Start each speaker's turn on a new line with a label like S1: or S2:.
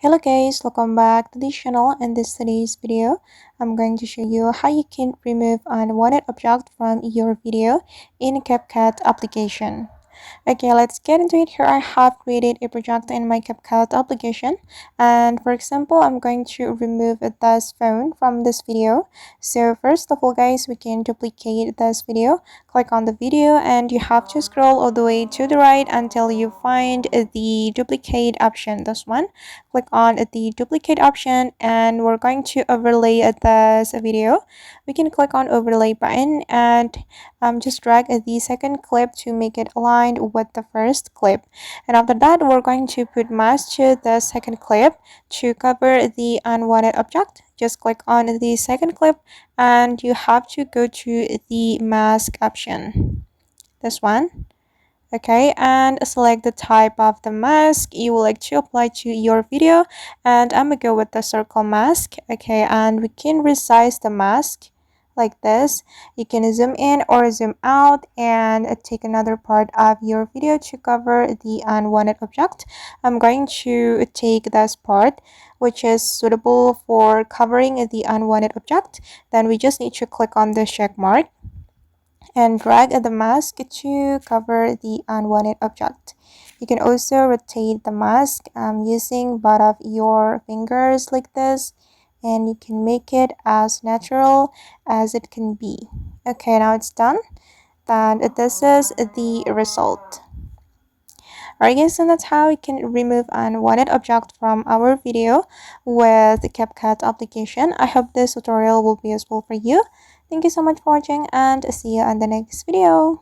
S1: Hello guys, welcome back to this channel. In today's video, I'm going to show you how you can remove unwanted object from your video in CapCut application. Okay, let's get into it. Here I have created a project in my CapCut application, and for example, I'm going to remove this phone from this video. So first of all guys, we can duplicate this video. Click on the video and you have to scroll all the way to the right until you find the duplicate option, this one. Click on the duplicate option and we're going to overlay this video. We can click on overlay button and just drag the second clip to make it aligned with the first clip. And after that, we're going to put mask to the second clip to cover the unwanted object. Just click on the second clip and you have to go to the mask option, this one. Okay, and select the type of the mask you would like to apply to your video, and I'm gonna go with the circle mask. Okay, and we can resize the mask like this. You can zoom in or zoom out and take another part of your video to cover the unwanted object. I'm going to take this part which is suitable for covering the unwanted object. Then we just need to click on the check mark and drag the mask to cover the unwanted object. You can also rotate the mask using both of your fingers like this, and you can make it as natural as it can be. Okay, now it's done. And this is the result. Alright guys, and that's how we can remove unwanted object from our video with the CapCut application. I hope this tutorial will be useful for you. Thank you so much for watching and see you on the next video.